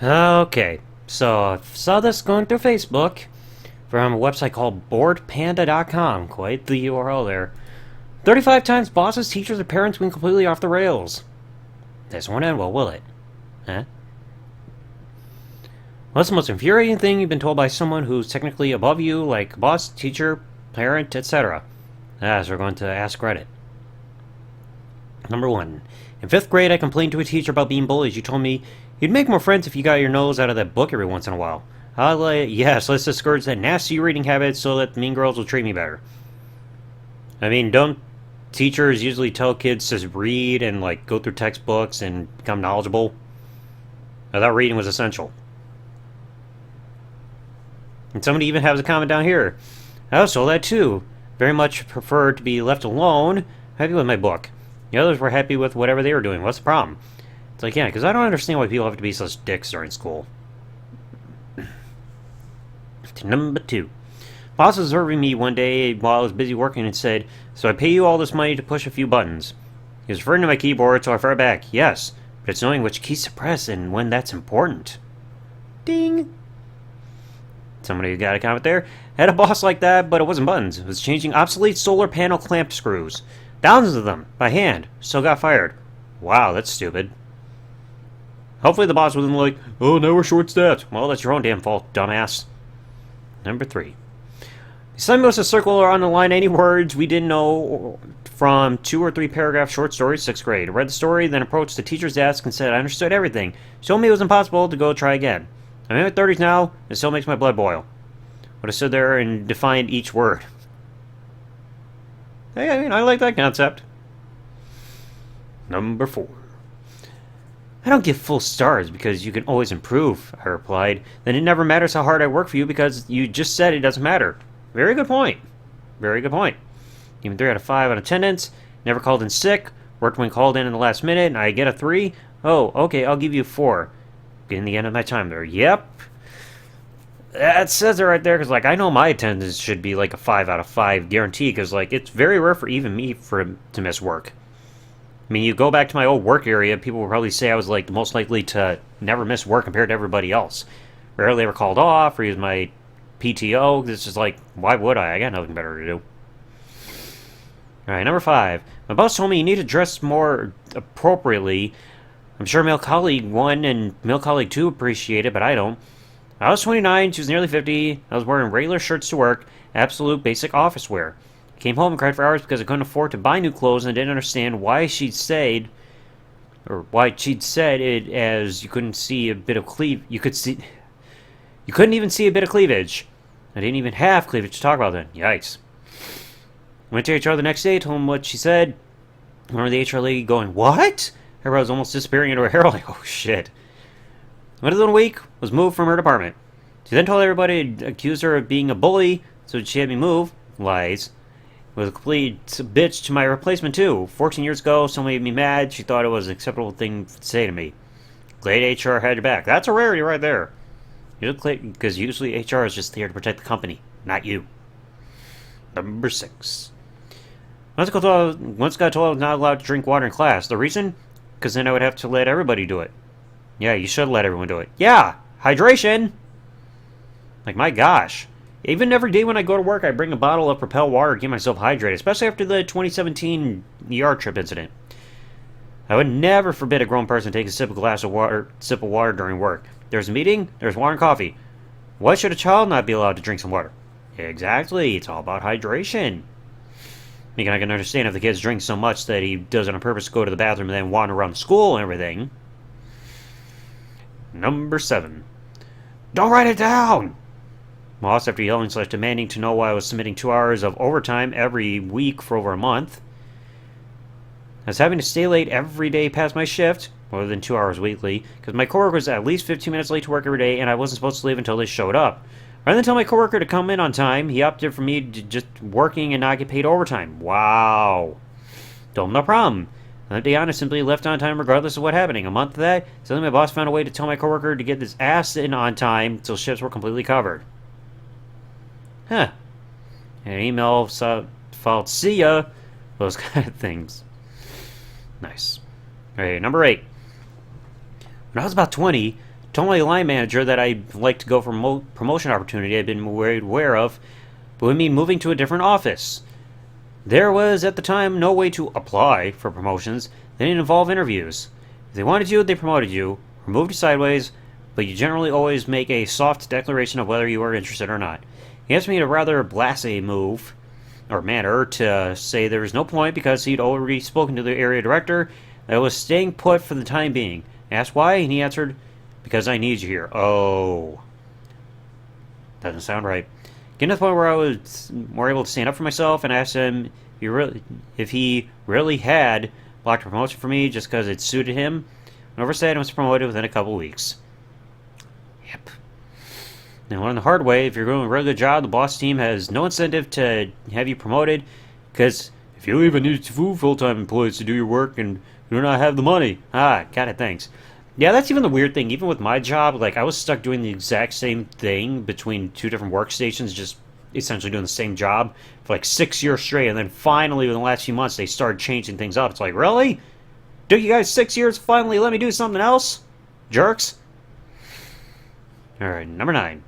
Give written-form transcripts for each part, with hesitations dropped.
Okay, so I saw this going through Facebook from a website called boredpanda.com. Quite the URL there. 35 times bosses, teachers, and parents went completely off the rails. This won't end well, will it? Huh? What's the most infuriating thing you've been told by someone who's technically above you, like boss, teacher, parent, etc.? So we're going to ask Reddit. Number 1. In 5th grade, I complained to a teacher about being bullied. She told me, "You'd make more friends if you got your nose out of that book every once in a while." Yes, let's discourage that nasty reading habit so that mean girls will treat me better. I mean, don't teachers usually tell kids to read and, go through textbooks and become knowledgeable? I thought reading was essential. And somebody even has a comment down here. I was told that too. Very much preferred to be left alone. Happy with my book. The others were happy with whatever they were doing. What's the problem? It's like, yeah, because I don't understand why people have to be such dicks during school. Number 2. Boss was observing me one day while I was busy working and said, "So I pay you all this money to push a few buttons." He was referring to my keyboard, so I fired back, "Yes, but it's knowing which keys to press and when that's important." Ding! Somebody got a comment there. I had a boss like that, but it wasn't buttons. It was changing obsolete solar panel clamp screws. Thousands of them, by hand. Still got fired. Wow, that's stupid. Hopefully the boss wasn't like, "Oh, now we're short-staffed." Well, that's your own damn fault, dumbass. Number 3. Assignment was to circle or underline any words we didn't know from 2 or 3 paragraph short stories, 6th grade. I read the story, then approached the teacher's desk and said I understood everything. She told me it was impossible to go try again. I'm in my 30s now, and it still makes my blood boil. But I stood there and defined each word. Hey, I mean, I like that concept. Number 4. I don't give full stars because you can always improve, I replied. Then it never matters how hard I work for you because you just said it doesn't matter. Very good point. Very good point. Even 3 out of 5 on attendance. Never called in sick. Worked when called in the last minute, and I get a 3. Oh, okay, I'll give you 4. Getting the end of my time there. Yep. That says it right there, because, I know my attendance should be, a 5 out of 5 guarantee, because, it's very rare for even me to miss work. I mean, you go back to my old work area, people will probably say I was, the most likely to never miss work compared to everybody else. Rarely ever called off or used my PTO. This is why would I? I got nothing better to do. Alright, number 5. My boss told me you need to dress more appropriately. I'm sure male colleague 1 and male colleague 2 appreciate it, but I don't. I was 29, she was nearly 50. I was wearing regular shirts to work, absolute basic office wear. I came home and cried for hours because I couldn't afford to buy new clothes and I didn't understand why she'd said it as you couldn't see a bit of you couldn't even see a bit of cleavage. I didn't even have cleavage to talk about then. Yikes. Went to HR the next day, told him what she said. I remember the HR lady going, "What?" Everybody was almost disappearing into her hair, oh shit. Within a week, was moved from her department. She then told everybody to accuse her of being a bully, so she had me move. Lies. Was a complete bitch to my replacement too. 14 years ago, someone made me mad. She thought it was an acceptable thing to say to me. Glad HR had your back. That's a rarity right there. Because usually HR is just there to protect the company, not you. Number 6. Once got told I was not allowed to drink water in class. The reason? Because then I would have to let everybody do it. Yeah, you should let everyone do it. Yeah! Hydration! My gosh. Even every day when I go to work, I bring a bottle of Propel water to keep myself hydrated, especially after the 2017 ER trip incident. I would never forbid a grown person to take a sip of water during work. There's a meeting, there's water and coffee. Why should a child not be allowed to drink some water? Exactly, it's all about hydration. I mean, I can understand if the kid drinks so much that he does it on purpose to go to the bathroom and then wander around the school and everything. Number 7. Don't write it down! Boss, after yelling / demanding to know why I was submitting 2 hours of overtime every week for over a month. I was having to stay late every day past my shift, more than 2 hours weekly, because my coworker was at least 15 minutes late to work every day, and I wasn't supposed to leave until they showed up. Rather than tell my coworker to come in on time, he opted for me to just working and not get paid overtime. Wow. Told him no problem. On that day on, I simply left on time regardless of what happening. A month of that, suddenly my boss found a way to tell my coworker to get his ass in on time until shifts were completely covered. Huh. An email followed, "See ya." Those kind of things. Nice. Alright, number 8. When I was about 20, told my line manager that I'd like to go for promotion opportunity I'd been aware of, but would mean moving to a different office. There was, at the time, no way to apply for promotions. They didn't involve interviews. If they wanted you, they promoted you, or moved you sideways, but you generally always make a soft declaration of whether you are interested or not. He asked me to rather blasé move, or manner, to say there was no point because he'd already spoken to the area director that I was staying put for the time being. I asked why, and he answered, because I need you here. Oh. Doesn't sound right. Getting to the point where I was more able to stand up for myself, and asked him if he really had blocked a promotion for me just because it suited him. And oversaid I was promoted within a couple weeks. Yep. Now, learn the hard way. If you're doing a really good job, the boss team has no incentive to have you promoted, because if you even need full-time employees to do your work and you do not have the money. Got it, thanks. Yeah, that's even the weird thing. Even with my job, like, I was stuck doing the exact same thing between two different workstations, just essentially doing the same job for like 6 years straight, and then finally, in the last few months, they started changing things up. It's like, really? Took you guys 6 years finally let me do something else? Jerks? Alright, number 9.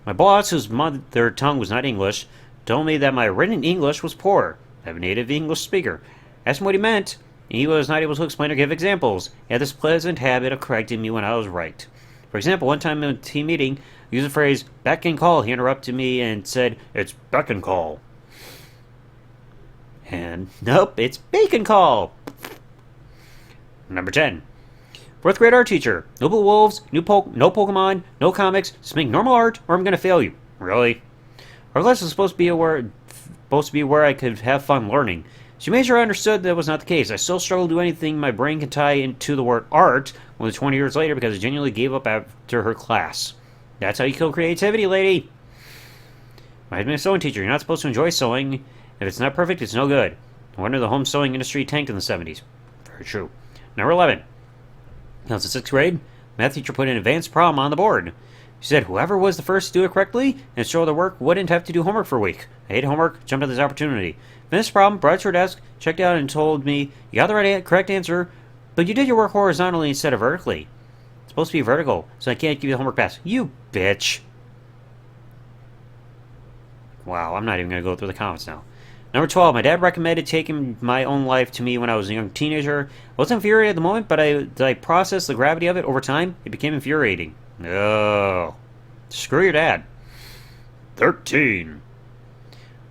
My boss, whose mother tongue was not English, told me that my written English was poor. I'm a native English speaker. Asked him what he meant. He was not able to explain or give examples. He had this pleasant habit of correcting me when I was right. For example, one time in a team meeting, he used the phrase, "beck and call." He interrupted me and said, "It's beck and call." And, nope, it's bacon call. Number 10. 4th grade art teacher. No blue wolves, no Pokemon, no comics. Just make normal art or I'm going to fail you. Really? Our class was supposed to be where I could have fun learning. She made sure I understood that was not the case. I still struggle to do anything my brain can tie into the word art only 20 years later because I genuinely gave up after her class. That's how you kill creativity, lady. I had been a sewing teacher. You're not supposed to enjoy sewing. If it's not perfect, it's no good. No wonder the home sewing industry tanked in the 70s. Very true. Number 11. Now, it's the 6th grade. Math teacher put an advanced problem on the board. She said whoever was the first to do it correctly and show their work wouldn't have to do homework for a week. I hated homework, jumped at this opportunity. Finished the problem, brought it to her desk, checked out, and told me, "You got the correct answer, but you did your work horizontally instead of vertically. It's supposed to be vertical, so I can't give you the homework pass." You bitch. Wow, I'm not even going to go through the comments now. Number 12, my dad recommended taking my own life to me when I was a young teenager. I wasn't infuriated at the moment, but I processed the gravity of it over time. It became infuriating. Oh. Screw your dad. 13.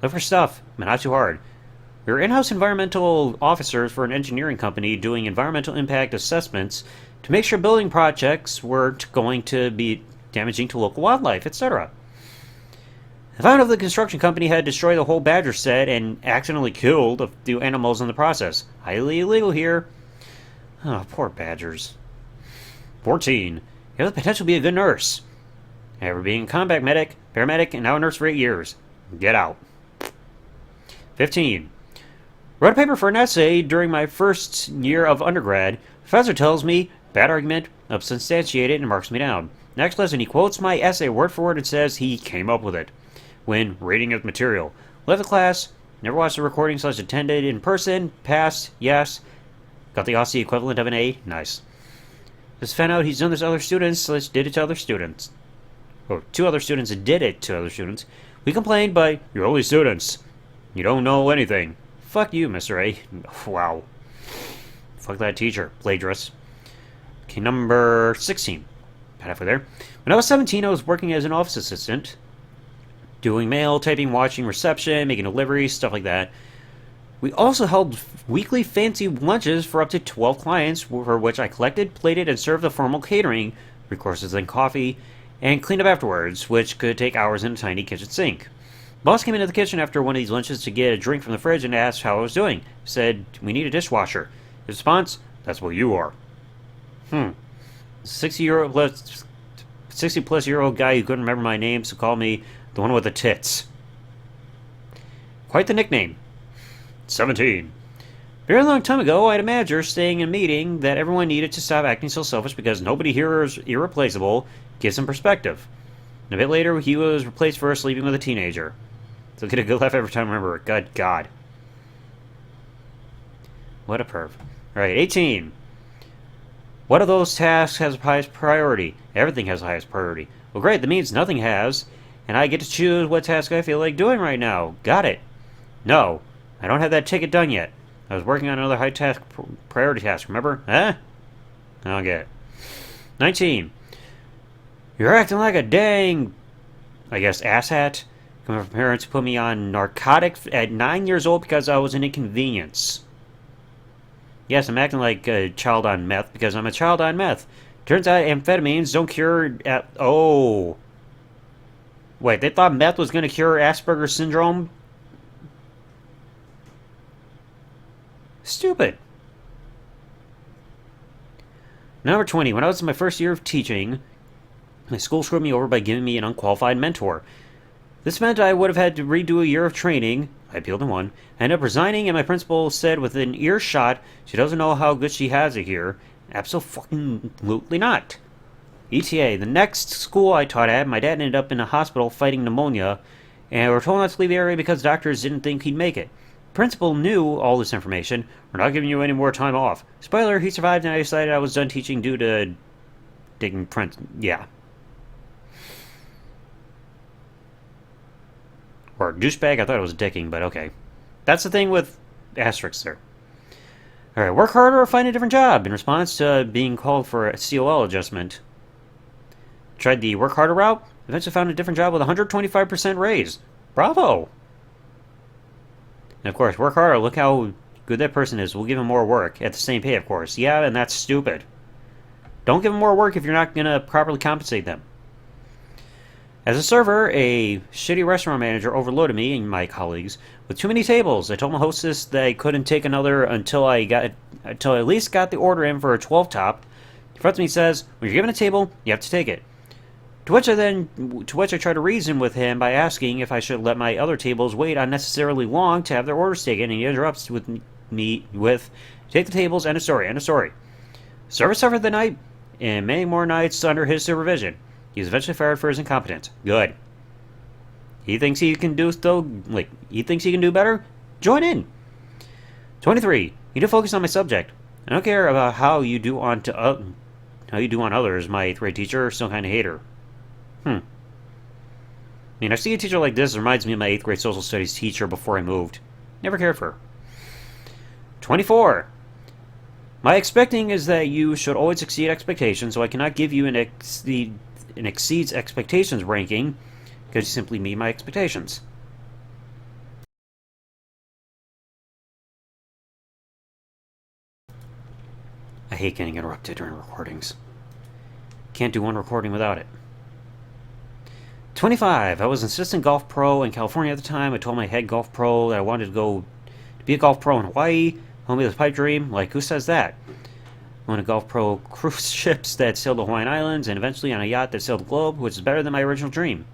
Look for stuff, but not too hard. We were in-house environmental officers for an engineering company doing environmental impact assessments to make sure building projects weren't going to be damaging to local wildlife, etc. I found out the construction company had destroyed the whole badger set and accidentally killed a few animals in the process. Highly illegal here. Oh, poor badgers. 14. You have the potential to be a good nurse. Ever being a combat medic, paramedic, and now a nurse for 8 years. Get out. 15. Wrote a paper for an essay during my first year of undergrad. Professor tells me, bad argument, unsubstantiated, and marks me down. Next lesson, he quotes my essay word for word and says he came up with it when reading his material. Left the class, never watched the recording / attended in person, passed, yes. Got the Aussie equivalent of an A, nice. Just found out he's done this to other students, did it to other students. Or 2 other students that did it to other students. We complained, but you're only students. You don't know anything. Fuck you, Mr. A. Wow. Fuck that teacher, plagiarist. Okay, number 16. Halfway there. When I was 17, I was working as an office assistant, doing mail, typing, watching, reception, making deliveries, stuff like that. We also held weekly fancy lunches for up to 12 clients, for which I collected, plated, and served the formal catering, 3 courses and coffee, and cleaned up afterwards, which could take hours in a tiny kitchen sink. Boss came into the kitchen after one of these lunches to get a drink from the fridge and asked how I was doing. He said, "We need a dishwasher." His response, "That's what you are." 60-plus-year-old guy who couldn't remember my name, so called me the one with the tits. Quite the nickname. 17. Very long time ago, I had a manager saying in a meeting that everyone needed to stop acting so selfish because nobody here is irreplaceable. Give some perspective. And a bit later, he was replaced for sleeping with a teenager. So get a good laugh every time I remember it. Good God. What a perv. Alright, 18. What of those tasks has the highest priority? Everything has the highest priority. Well, great, that means nothing has, and I get to choose what task I feel like doing right now. Got it. No, I don't have that ticket done yet. I was working on another high task priority task, remember? Huh? I don't get it. 19. You're acting like a dang, I guess, asshat. My parents put me on narcotics at 9 years old because I was an inconvenience. Yes, I'm acting like a child on meth because I'm a child on meth. Turns out amphetamines don't cure... Oh. Wait, they thought meth was going to cure Asperger's syndrome? Stupid. Number 20. When I was in my first year of teaching, my school screwed me over by giving me an unqualified mentor. This meant I would have had to redo a year of training. I appealed and won. I ended up resigning, and my principal said within earshot, she doesn't know how good she has it here. Absolutely not. ETA, the next school I taught at, my dad ended up in a hospital fighting pneumonia, and we were told not to leave the area because doctors didn't think he'd make it. The principal knew all this information. We're not giving you any more time off. Spoiler, he survived, and I decided I was done teaching due to... digging print. Yeah. Or douchebag, I thought it was dicking, but okay. That's the thing with asterisks there. Alright, work harder or find a different job. In response to being called for a COL adjustment, tried the work harder route, eventually found a different job with a 125% raise. Bravo! And of course, work harder, look how good that person is. We'll give him more work at the same pay, of course. Yeah, and that's stupid. Don't give them more work if you're not going to properly compensate them. As a server, a shitty restaurant manager overloaded me and my colleagues with too many tables. I told my hostess that I couldn't take another until I at least got the order in for a 12 top. He confronts me and says, "When you're given a table, you have to take it." To which I try to reason with him by asking if I should let my other tables wait unnecessarily long to have their orders taken, and he interrupts me with, "Take the tables, end of story, end of story." Service suffered the night, and many more nights under his supervision. He was eventually fired for his incompetence. Good. He thinks he can do he thinks he can do better? Join in. 23. You need to focus on my subject. I don't care about how you do on others, my 8th grade teacher, still kinda hate her. I mean, I see a teacher like this, it reminds me of my 8th grade social studies teacher before I moved. Never cared for her. 24. My expecting is that you should always exceed expectations, so I cannot give you an exceeds expectations ranking because you simply meet my expectations. I hate getting interrupted during recordings. Can't do one recording without it. 25. I was an assistant golf pro in California at the time. I told my head golf pro that I wanted to be a golf pro in Hawaii. Told me this pipe dream. Like, who says that? I owned a golf pro cruise ships that sailed the Hawaiian Islands, and eventually on a yacht that sailed the globe, which is better than my original dream.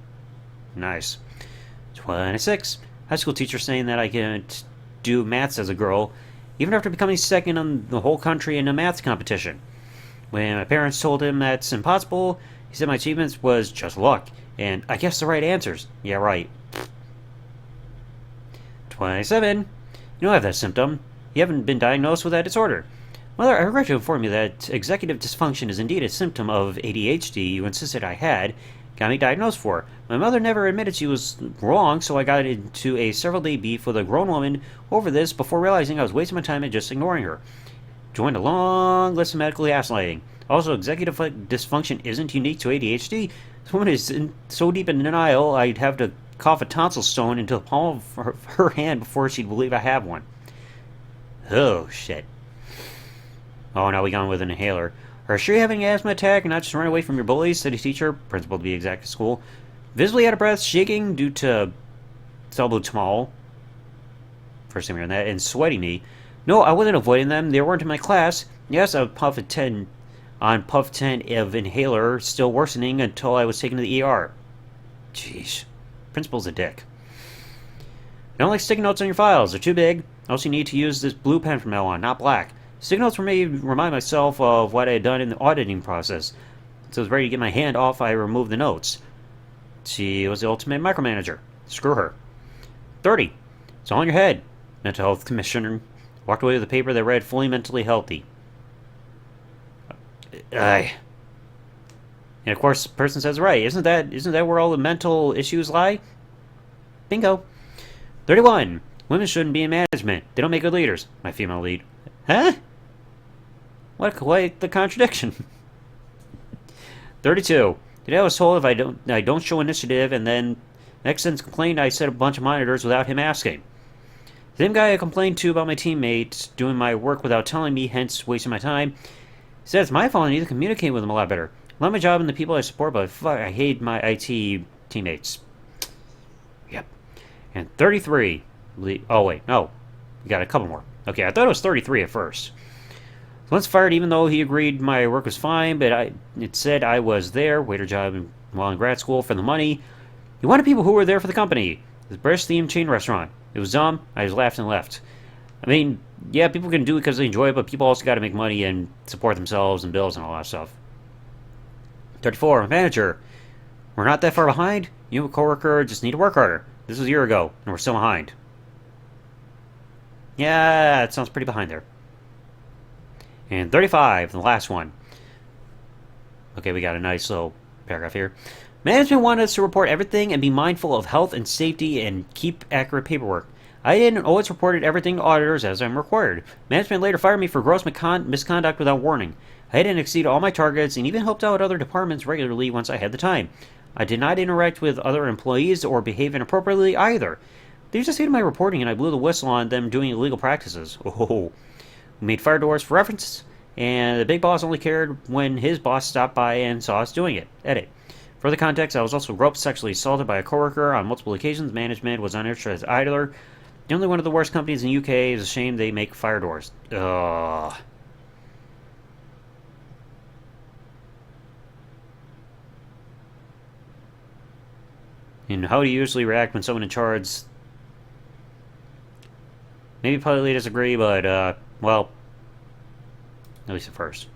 Nice. 26. High school teacher saying that I can't do maths as a girl, even after becoming second in the whole country in a maths competition. When my parents told him that's impossible, he said my achievements was just luck, and I guessed the right answers. Yeah, right. 27. You don't have that symptom. You haven't been diagnosed with that disorder. Mother, I regret to inform you that executive dysfunction is indeed a symptom of ADHD you insisted I had, got me diagnosed for. My mother never admitted she was wrong, so I got into a several-day beef with a grown woman over this before realizing I was wasting my time and just ignoring her. Joined a long list of medical gaslighting. Also, executive dysfunction isn't unique to ADHD. This woman is so deep in denial, I'd have to cough a tonsil stone into the palm of her hand before she'd believe I have one. Oh, shit. Oh, now we gone with an inhaler. Are you sure you're having an asthma attack and not just run away from your bullies? Said a teacher, principal to be exact at school. Visibly out of breath, shaking due to salbutamol. First time hearing that. And sweating me. No, I wasn't avoiding them. They weren't in my class. Yes, I was puff 10 of inhaler, still worsening until I was taken to the ER. Jeez. Principal's a dick. I don't like sticky notes on your files. They're too big. Also, you need to use this blue pen from now on, not black. Sticky notes for me remind myself of what I had done in the auditing process. So I was ready to get my hand off, I removed the notes. She was the ultimate micromanager. Screw her. 30. It's all in your head. Mental health commissioner walked away with a paper that read fully mentally healthy. And of course, the person says, right, isn't that where all the mental issues lie? Bingo. 31. Women shouldn't be in management. They don't make good leaders. My female lead. Huh? What quite the contradiction. 32. Today I was told if I don't show initiative, and then next sentence complained I set a bunch of monitors without him asking. The same guy I complained to about my teammates doing my work without telling me, hence wasting my time, said it's my fault I need to communicate with them a lot better. I love my job and the people I support, but fuck, I hate my IT teammates. Yep. And 33. Oh, wait. No. We got a couple more. Okay, I thought it was 33 at first. Once fired, even though he agreed my work was fine, but it said I was there, waiter job while in grad school, for the money. He wanted people who were there for the company. The British-themed chain restaurant. It was dumb. I just laughed and left. I mean, yeah, people can do it because they enjoy it, but people also got to make money and support themselves and bills and all that stuff. 34. Manager. We're not that far behind. You and a coworker just need to work harder. This was a year ago, and we're still behind. Yeah, it sounds pretty behind there. And 35, the last one. Okay, we got a nice little paragraph here. Management wanted us to report everything and be mindful of health and safety and keep accurate paperwork. I didn't always reported everything to auditors as I'm required. Management later fired me for gross misconduct without warning. I didn't exceed all my targets and even helped out other departments regularly once I had the time. I did not interact with other employees or behave inappropriately either. They just hated my reporting and I blew the whistle on them doing illegal practices. Oh. We made fire doors for reference, and the big boss only cared when his boss stopped by and saw us doing it. Edit. For the context, I was also groped, sexually assaulted by a coworker on multiple occasions. Management was uninterested either. The only one of the worst companies in the UK. Is a shame they make fire doors. Ugh. And how do you usually react when someone in charge... Maybe politely disagree, but, well, at least at first.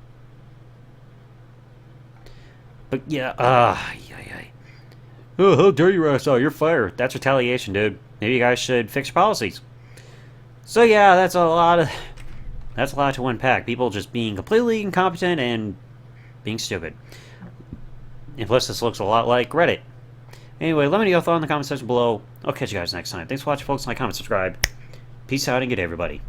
But yeah, oh, how dare you, Russell? You're fired. That's retaliation, dude. Maybe you guys should fix your policies. So yeah, that's a lot to unpack. People just being completely incompetent and being stupid. And plus, this looks a lot like Reddit. Anyway, let me know your thoughts in the comment section below. I'll catch you guys next time. Thanks for watching, folks. Like, comment, subscribe. Peace out, and good day, everybody.